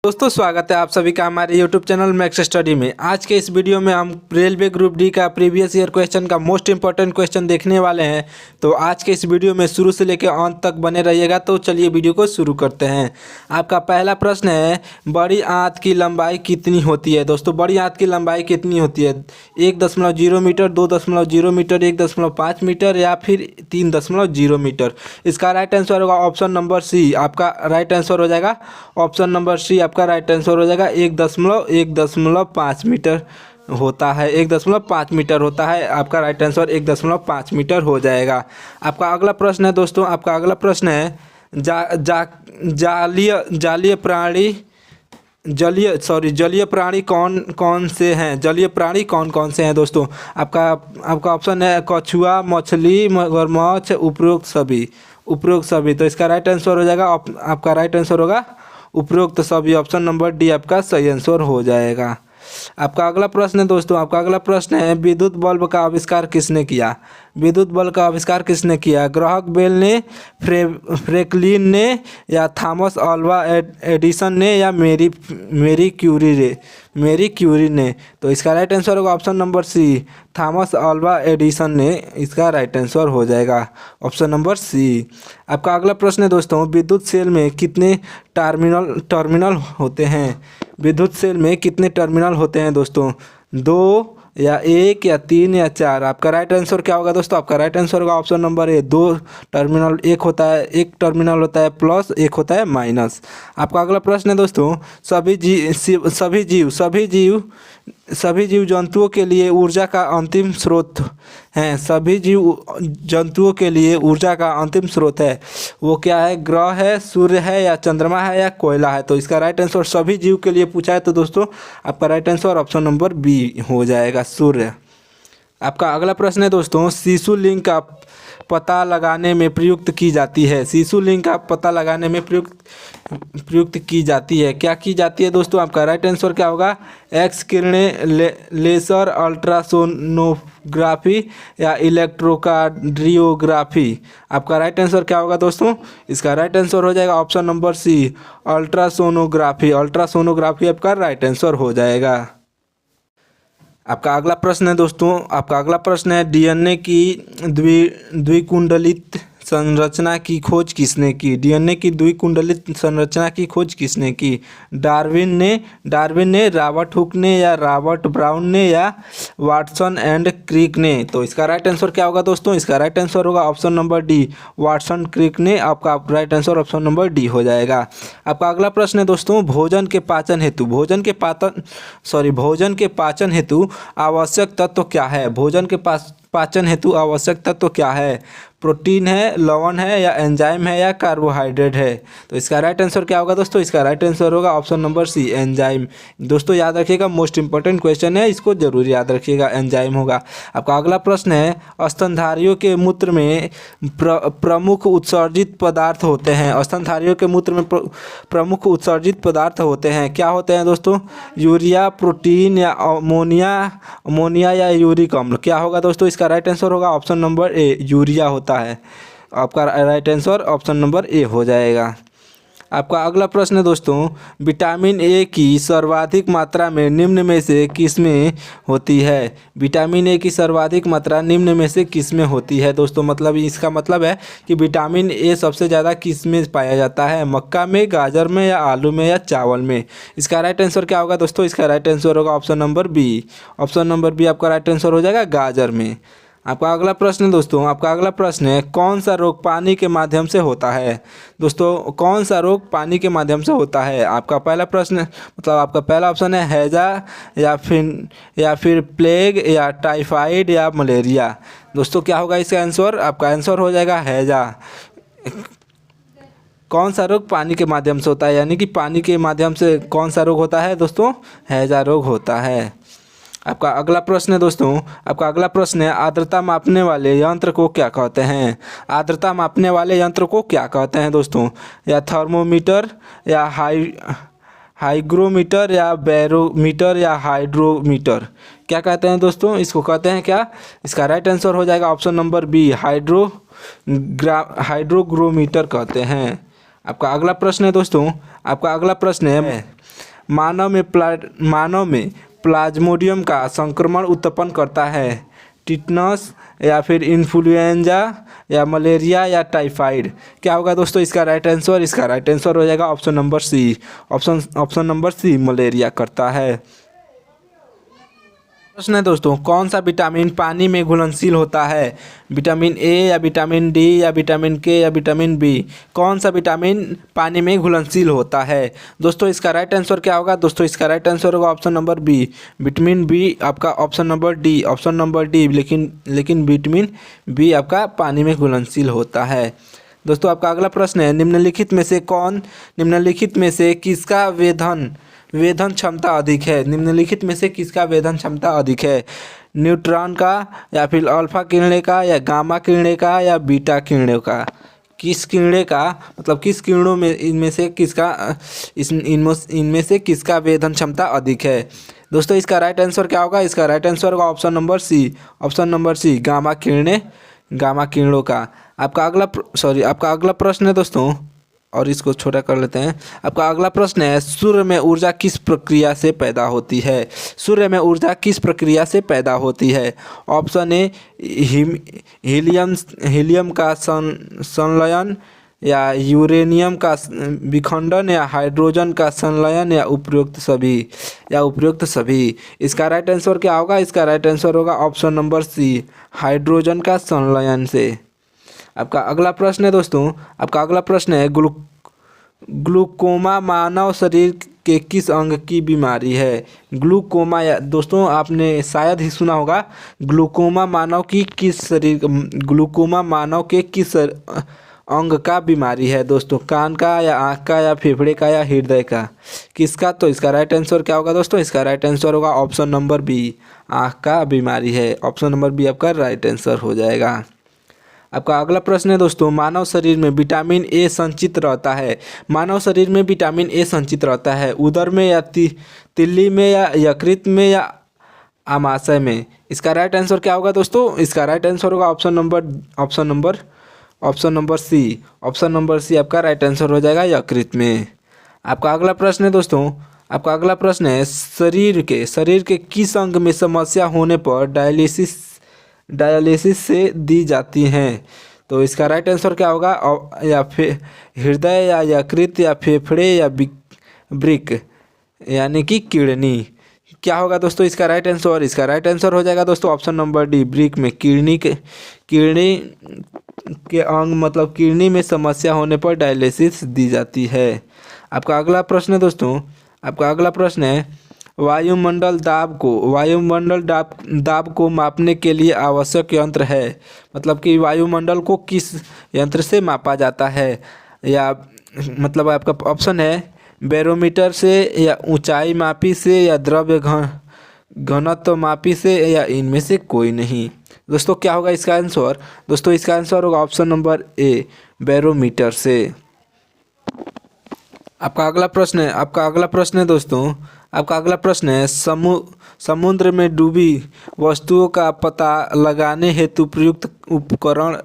दोस्तों स्वागत है आप सभी का हमारे YouTube चैनल मैक्स स्टडी में। आज के इस वीडियो में हम रेलवे ग्रुप डी का प्रीवियस ईयर क्वेश्चन का मोस्ट इंपॉर्टेंट क्वेश्चन देखने वाले हैं। तो आज के इस वीडियो में शुरू से लेकर अंत तक बने रहिएगा। तो चलिए वीडियो को शुरू करते हैं। आपका पहला प्रश्न है, बड़ी आंत की लंबाई कितनी होती है। दोस्तों बड़ी आंत की लंबाई कितनी होती है? 1.0 मीटर, 2.0 मीटर, 1.5 मीटर या फिर 3.0 मीटर। इसका राइट आंसर होगा ऑप्शन नंबर सी। आपका राइट आंसर हो जाएगा ऑप्शन नंबर सी। आपका राइट आंसर हो जाएगा 1.5 मीटर होता है। 1.5 मीटर होता है। आपका राइट आंसर 1.5 मीटर हो जाएगा। आपका अगला प्रश्न है दोस्तों, आपका अगला प्रश्न है जलीय प्राणी कौन कौन से हैं। जलीय प्राणी कौन कौन से हैं दोस्तों? आपका ऑप्शन है कछुआ, मछली, मगरमच्छ, उपरोक्त सभी। तो इसका राइट आंसर हो जाएगा आपका राइट आंसर होगा उपरोक्त सभी। ऑप्शन नंबर डी आपका सही आंसर हो जाएगा। आपका अगला प्रश्न है दोस्तों, आपका अगला प्रश्न है विद्युत बल्ब का आविष्कार किसने किया। विद्युत बल्ब का आविष्कार किसने किया? ग्राहम बेल ने, फ्रैंकलिन ने या थॉमस अल्वा एडिसन ने या मेरी क्यूरी ने। तो इसका राइट आंसर होगा option number C, Thomas Alva Edison ने। इसका राइट आंसर हो जाएगा ऑप्शन नंबर सी। आपका अगला प्रश्न है दोस्तों, विद्युत सेल में कितने टर्मिनल होते हैं। विद्युत सेल में कितने टर्मिनल होते हैं दोस्तों? 2 या 1 या 3 या 4। आपका राइट आंसर क्या होगा दोस्तों? आपका राइट आंसर होगा ऑप्शन नंबर ए, 2 टर्मिनल। एक टर्मिनल होता है प्लस, एक होता है माइनस। आपका अगला प्रश्न है दोस्तों, सभी जीव जंतुओं के लिए ऊर्जा का अंतिम स्रोत हैं। सभी जीव जंतुओं के लिए ऊर्जा का अंतिम स्रोत है, वो क्या है? ग्रह है, सूर्य है या चंद्रमा है या कोयला है। तो इसका राइट आंसर सभी जीव के लिए पूछा है तो दोस्तों आपका right answer option number B हो जाएगा, सूर्य। आपका अगला प्रश्न है दोस्तों, शिशु लिंग का पता लगाने में प्रयुक्त की जाती है। शिशु लिंग का पता लगाने में प्रयुक्त की जाती है, क्या की जाती है दोस्तों? आपका राइट आंसर क्या होगा? एक्स किरणें, लेजर, अल्ट्रासोनोग्राफी या इलेक्ट्रोकार्डियोग्राफी। आपका राइट आंसर क्या होगा दोस्तों? इसका राइट आंसर हो जाएगा option number C, ultrasonography. Ultrasonography आपका राइट आंसर हो जाएगा। आपका अगला प्रश्न है दोस्तों, आपका अगला प्रश्न है डीएनए की द्विकुंडलित संरचना की खोज किसने की। डीएनए की द्विकुंडलित संरचना की खोज किसने की? डार्विन ने, रॉबर्ट हुक ने या रॉबर्ट ब्राउन ने या वाटसन एंड क्रिक ने। तो इसका राइट आंसर क्या होगा दोस्तों? इसका राइट आंसर होगा option number D, Watson Crick ने। आपका right answer option number D हो जाएगा। आपका अगला प्रश्न है दोस्तों, भोजन के पाचन हेतु आवश्यक तत्व क्या है। भोजन के पाचन हेतु आवश्यक तत्व क्या है? प्रोटीन है, लवण है या एंजाइम है या कार्बोहाइड्रेट है। तो इसका राइट आंसर क्या होगा दोस्तों? इसका राइट आंसर होगा ऑप्शन नंबर सी, एंजाइम। दोस्तों याद रखिएगा, मोस्ट इंपॉर्टेंट क्वेश्चन है, इसको जरूर याद रखिएगा, एंजाइम होगा। आपका अगला प्रश्न है, स्तनधारियों के मूत्र में प्रमुख उत्सर्जित पदार्थ होते हैं। स्तनधारियों के मूत्र में प्रमुख उत्सर्जित पदार्थ होते हैं, क्या होते हैं दोस्तों? यूरिया, प्रोटीन या अमोनिया या यूरिक अम्ल। क्या होगा दोस्तों? इसका राइट आंसर होगा ऑप्शन नंबर ए, यूरिया होता है। आपका right answer option number A हो जाएगा। आपका अगला प्रश्न है दोस्तों, विटामिन ए की सर्वाधिक मात्रा में निम्न में से किसमें होती है। विटामिन ए की सर्वाधिक मात्रा निम्न में से किसमें होती है दोस्तों? मतलब इसका मतलब है कि विटामिन ए सबसे ज़्यादा किसमें पाया जाता है? मक्का में, गाजर में या आलू में या चावल में। इसका राइट आंसर क्या होगा दोस्तों? इसका राइट आंसर होगा option number B. Option number B आपका राइट आंसर हो जाएगा, गाजर में। आपका अगला प्रश्न है दोस्तों, आपका अगला प्रश्न है, कौन सा रोग पानी के माध्यम से होता है। दोस्तों कौन सा रोग पानी के माध्यम से होता है? आपका पहला प्रश्न मतलब आपका पहला ऑप्शन है हैजा या फिर प्लेग या टाइफाइड या मलेरिया। दोस्तों क्या होगा इसका आंसर? आपका आंसर हो जाएगा हैजा। कौन सा रोग पानी के माध्यम से होता है, यानी कि पानी के माध्यम से कौन सा रोग होता है दोस्तों? हैजा रोग होता है। आपका अगला प्रश्न है दोस्तों, आपका अगला प्रश्न है, आर्द्रता मापने वाले यंत्र को क्या कहते हैं। आर्द्रता मापने वाले यंत्र को क्या कहते हैं दोस्तों? या थर्मोमीटर या हाइग्रोमीटर या बैरोमीटर या हाइड्रोमीटर। क्या कहते हैं दोस्तों? इसको कहते हैं क्या? इसका राइट आंसर हो जाएगा ऑप्शन नंबर बी, हाइड्रोग्रोमीटर कहते हैं। आपका अगला प्रश्न है दोस्तों, आपका अगला प्रश्न है मानव में प्लाज्मोडियम का संक्रमण उत्पन्न करता है? टिटनस या फिर इन्फ्लुएंजा या मलेरिया या टाइफाइड? क्या होगा दोस्तों इसका राइट आंसर? इसका राइट आंसर हो जाएगा option number C. Option number C malaria करता है। प्रश्न है दोस्तों, कौन सा विटामिन पानी में घुलनशील होता है? विटामिन ए या विटामिन डी या विटामिन के या विटामिन बी? कौन सा विटामिन पानी में घुलनशील होता है? दोस्तों इसका राइट आंसर क्या होगा? दोस्तों इसका राइट आंसर होगा option number B, vitamin B. आपका option number D, option number D. लेकिन विटामिन बी आपका पानी में घुलनशील होता है। दोस्तों आपका अगला प्रश्न है, निम्नलिखित में से किसका वेधन क्षमता अधिक है? निम्नलिखित में से किसका वेधन क्षमता अधिक है? न्यूट्रॉन का या फिर अल्फा किरणें का या गामा किरणें का या बीटा किरणों का? किस किरणें का मतलब किस किरणों में इनमें से किसका वेधन क्षमता अधिक है? दोस्तों इसका राइट आंसर क्या होगा? इसका राइट आंसर होगा option number C, option number C gamma किरणों का। आपका अगला प्रश्न है दोस्तों, और इसको छोटा कर लेते हैं। आपका अगला प्रश्न है, सूर्य में ऊर्जा किस प्रक्रिया से पैदा होती है? सूर्य में ऊर्जा किस प्रक्रिया से पैदा होती है? ऑप्शन ए हीलियम का संलयन या यूरेनियम का विखंडन या हाइड्रोजन का संलयन या उपयुक्त सभी? इसका राइट आंसर क्या होगा? इसका राइट आंसर होगा ऑप्शन नंबर सी, हाइड्रोजन का संलयन से। आपका अगला प्रश्न है दोस्तों, आपका अगला प्रश्न है, ग्लूकोमा मानव शरीर के किस अंग की बीमारी है? ग्लूकोमा, या दोस्तों आपने शायद ही सुना होगा, ग्लूकोमा मानव के किस अंग का बीमारी है? दोस्तों कान का या आँख का या फेफड़े का या हृदय का? किसका? तो इसका राइट आंसर क्या होगा दोस्तों? इसका राइट आंसर होगा ऑप्शन नंबर बी, आँख का बीमारी है। ऑप्शन नंबर बी आपका राइट आंसर हो जाएगा। आपका अगला प्रश्न है दोस्तों, मानव शरीर में विटामिन ए संचित रहता है? मानव शरीर में विटामिन ए संचित रहता है उदर में या तिल्ली में या यकृत में या आमाशय में? इसका राइट आंसर क्या होगा दोस्तों? इसका राइट आंसर होगा ऑप्शन नंबर सी आपका राइट आंसर हो जाएगा, यकृत में। आपका अगला प्रश्न है दोस्तों, आपका अगला प्रश्न है, शरीर के किस अंग में समस्या होने पर डायलिसिस से दी जाती हैं? तो इसका राइट आंसर क्या होगा? या फिर हृदय या यकृत या फेफड़े या वृक्क यानी कि किडनी? क्या होगा दोस्तों इसका राइट आंसर? इसका राइट आंसर हो जाएगा दोस्तों ऑप्शन नंबर डी, वृक्क में। किडनी के अंग मतलब किडनी में समस्या होने पर डायलिसिस दी जाती है। आपका अगला प्रश्न है दोस्तों, आपका अगला प्रश्न है, वायुमंडल दाब को मापने के लिए आवश्यक यंत्र है? मतलब कि वायुमंडल को किस यंत्र से मापा जाता है? या मतलब आपका ऑप्शन है बैरोमीटर से या ऊंचाई मापी से या द्रव्य घनत्व मापी से या इनमें से कोई नहीं? दोस्तों क्या होगा इसका आंसर? दोस्तों इसका आंसर होगा ऑप्शन नंबर ए, बैरोमीटर से। आपका अगला प्रश्न है दोस्तों, आपका अगला प्रश्न है, समुद्र में डूबी वस्तुओं का पता लगाने हेतु प्रयुक्त उपकरण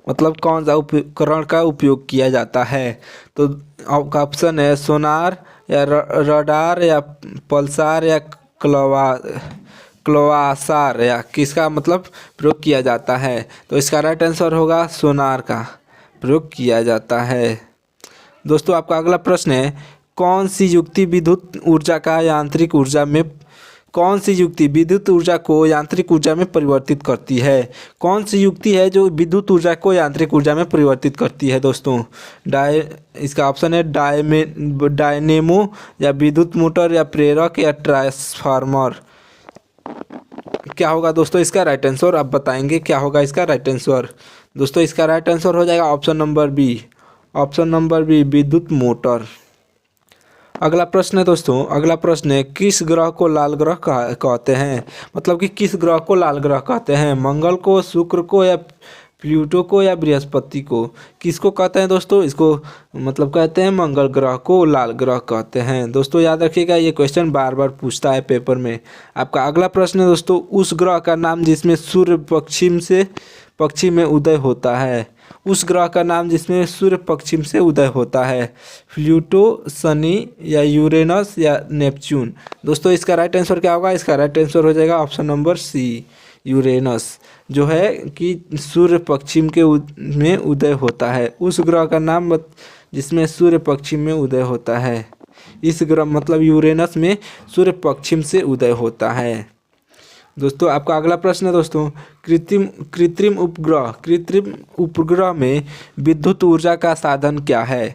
मतलब कौन सा उपकरण का उपयोग किया जाता है? तो आपका ऑप्शन है सोनार या रडार या पल्सार या क्वासार, या किसका मतलब प्रयोग किया जाता है? तो इसका राइट आंसर होगा सोनार का प्रयोग किया जाता है। दोस्तों आपका अगला प्रश्न है, कौन सी युक्ति विद्युत ऊर्जा को यांत्रिक ऊर्जा में परिवर्तित करती है? कौन सी युक्ति है जो विद्युत ऊर्जा को यांत्रिक ऊर्जा में परिवर्तित करती है दोस्तों? इसका ऑप्शन है डायनेमो या विद्युत मोटर या प्रेरक या ट्रांसफार्मर? क्या होगा दोस्तों इसका राइट आंसर? आप बताएंगे क्या होगा इसका राइट आंसर? दोस्तों इसका राइट आंसर हो जाएगा ऑप्शन नंबर बी, विद्युत मोटर। अगला प्रश्न है दोस्तों, अगला प्रश्न है, किस ग्रह को लाल ग्रह कहते हैं? मतलब कि किस ग्रह को लाल ग्रह कहते हैं? मंगल को, शुक्र को या प्लूटो को या बृहस्पति को? किसको कहते हैं दोस्तों? इसको मतलब कहते हैं मंगल ग्रह को लाल ग्रह कहते हैं। दोस्तों याद रखिएगा ये क्वेश्चन बार बार पूछता है पेपर में। आपका अगला प्रश्न है दोस्तों, उस ग्रह का नाम जिसमें सूर्य पश्चिम में उदय होता है? उस ग्रह का नाम जिसमें सूर्य पश्चिम से उदय होता है? प्लूटो, शनि या यूरेनस या नेपच्यून? दोस्तों इसका राइट आंसर क्या होगा? इसका राइट आंसर हो जाएगा ऑप्शन नंबर सी, यूरेनस, जो है कि सूर्य पश्चिम में उदय होता है। उस ग्रह का नाम जिसमें सूर्य पश्चिम में उदय होता है। इस ग्रह मतलब यूरेनस में सूर्य पश्चिम से उदय होता है। दोस्तों आपका अगला प्रश्न है दोस्तों, कृत्रिम उपग्रह में विद्युत ऊर्जा का साधन क्या है?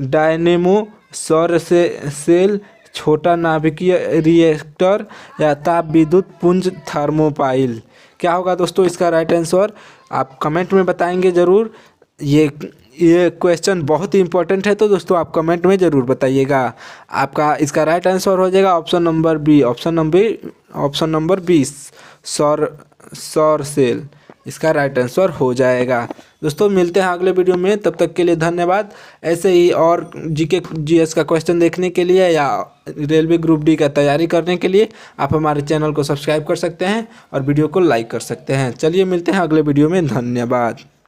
डायनेमो, सौर सेल, छोटा नाभिकीय रिएक्टर या ताप विद्युत पुंज थर्मोपाइल? क्या होगा दोस्तों इसका राइट आंसर? आप कमेंट में बताएंगे ज़रूर। ये क्वेश्चन बहुत ही इंपॉर्टेंट है, तो दोस्तों आप कमेंट में ज़रूर बताइएगा। आपका इसका राइट आंसर हो जाएगा option number B, option number 20, सौर सेल इसका राइट आंसर हो जाएगा। दोस्तों मिलते हैं अगले वीडियो में, तब तक के लिए धन्यवाद। ऐसे ही और जीके जीएस का क्वेश्चन देखने के लिए या रेलवे ग्रुप डी का तैयारी करने के लिए आप हमारे चैनल को सब्सक्राइब कर सकते हैं और वीडियो को लाइक कर सकते हैं। चलिए मिलते हैं अगले वीडियो में, धन्यवाद।